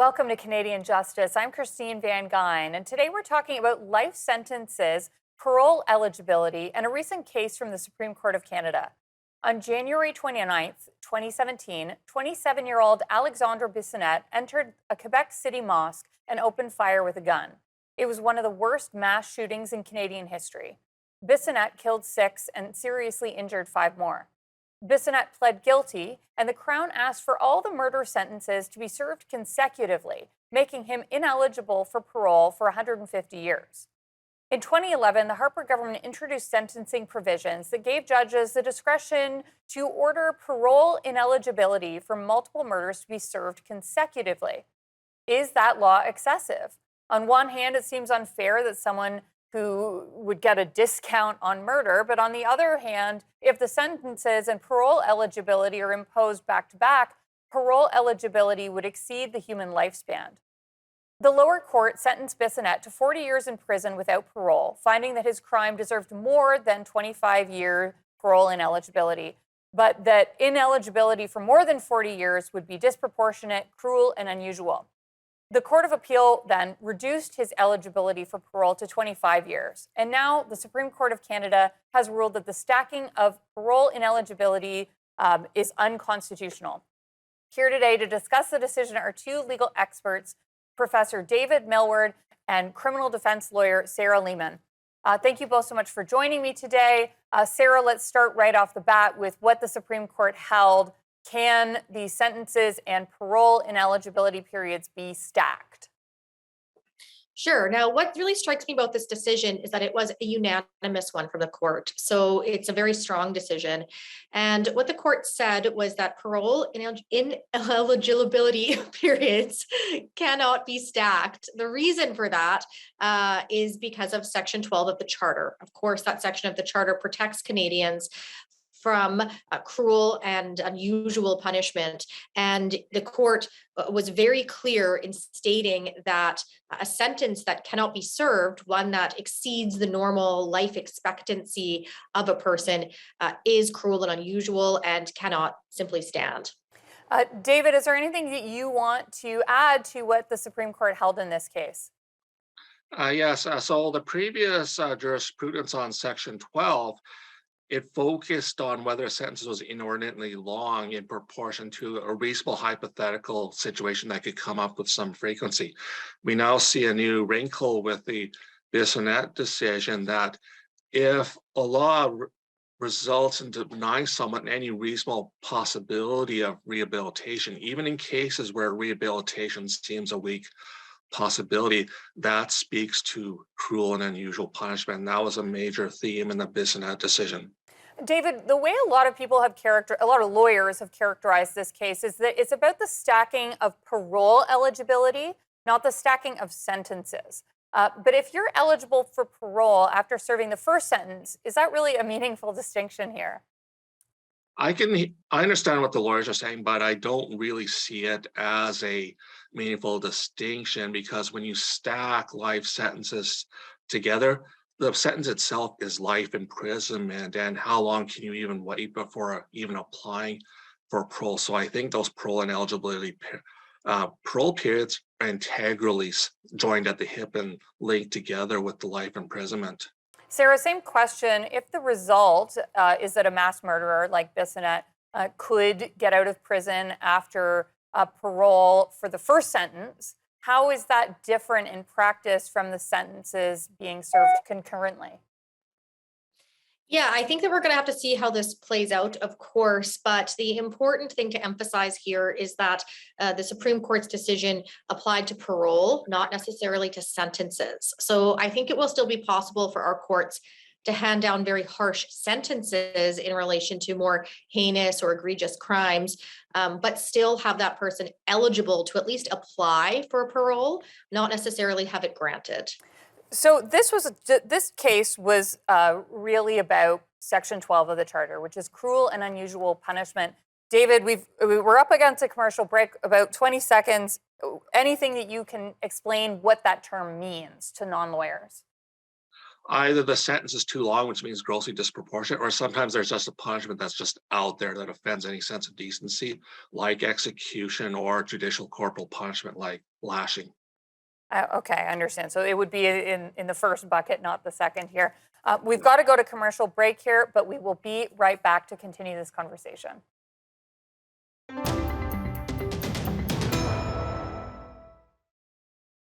Welcome to Canadian Justice. I'm Christine Van Gyn, and today we're talking about life sentences, parole eligibility, and a recent case from the Supreme Court of Canada. On January 29th, 2017, 27-year-old Alexandre Bissonnette entered a Quebec City mosque and opened fire with a gun. It was one of the worst mass shootings in Canadian history. Bissonnette killed 6 and seriously injured 5 more. Bissonnette pled guilty, and the Crown asked for all the murder sentences to be served consecutively, making him ineligible for parole for 150 years. In 2011, the Harper government introduced sentencing provisions that gave judges the discretion to order parole ineligibility for multiple murders to be served consecutively. Is that law excessive? On one hand, it seems unfair that someone who would get a discount on murder, but on the other hand, if the sentences and parole eligibility are imposed back to back, parole eligibility would exceed the human lifespan. The lower court sentenced Bissonnette to 40 years in prison without parole, finding that his crime deserved more than 25-year parole ineligibility, but that ineligibility for more than 40 years would be disproportionate, cruel, and unusual. The Court of Appeal then reduced his eligibility for parole to 25 years. And now the Supreme Court of Canada has ruled that the stacking of parole ineligibility is unconstitutional. Here today to discuss the decision are 2 legal experts, Professor David Millward and criminal defense lawyer Sarah Lehman. Thank you both so much for joining me today. Sarah, let's start right off the bat with what the Supreme Court held. Can the sentences and parole ineligibility periods be stacked? Sure. Now, what really strikes me about this decision is that it was a unanimous one from the court. So it's a very strong decision. And what the court said was that parole ineligibility periods cannot be stacked. The reason for that is because of Section 12 of the Charter. Of course, that section of the Charter protects Canadians from cruel and unusual punishment. And the court was very clear in stating that a sentence that cannot be served, one that exceeds the normal life expectancy of a person, is cruel and unusual and cannot simply stand. David, is there anything that you want to add to what the Supreme Court held in this case? Yes, so the previous jurisprudence on Section 12, it focused on whether a sentence was inordinately long in proportion to a reasonable hypothetical situation that could come up with some frequency. We now see a new wrinkle with the Bissonnette decision that if a law results in denying someone any reasonable possibility of rehabilitation, even in cases where rehabilitation seems a weak possibility, that speaks to cruel and unusual punishment. And that was a major theme in the Bissonnette decision. David, the way a lot of people have a lot of lawyers have characterized this case is that it's about the stacking of parole eligibility, not the stacking of sentences. But if you're eligible for parole after serving the first sentence, is that really a meaningful distinction here? I understand what the lawyers are saying, but I don't really see it as a meaningful distinction, because when you stack life sentences together, the sentence itself is life imprisonment, and how long can you even wait before even applying for parole? So I think those parole and eligibility parole periods are integrally joined at the hip and linked together with the life imprisonment. Sarah, same question. If the result is that a mass murderer like Bissonnette could get out of prison after parole for the first sentence, how is that different in practice from the sentences being served concurrently? Yeah, I think that we're going to have to see how this plays out, of course. But the important thing to emphasize here is that the Supreme Court's decision applied to parole, not necessarily to sentences. So I think it will still be possible for our courts to hand down very harsh sentences in relation to more heinous or egregious crimes, but still have that person eligible to at least apply for parole, not necessarily have it granted. So this case was really about Section 12 of the Charter, which is cruel and unusual punishment. David, we're up against a commercial break, about 20 seconds. Anything that you can explain what that term means to non-lawyers? Either the sentence is too long, which means grossly disproportionate, or sometimes there's just a punishment that's just out there that offends any sense of decency, like execution or judicial corporal punishment, like lashing. Okay, I understand. So it would be in the first bucket, not the second here. We've got to go to commercial break here, but we will be right back to continue this conversation.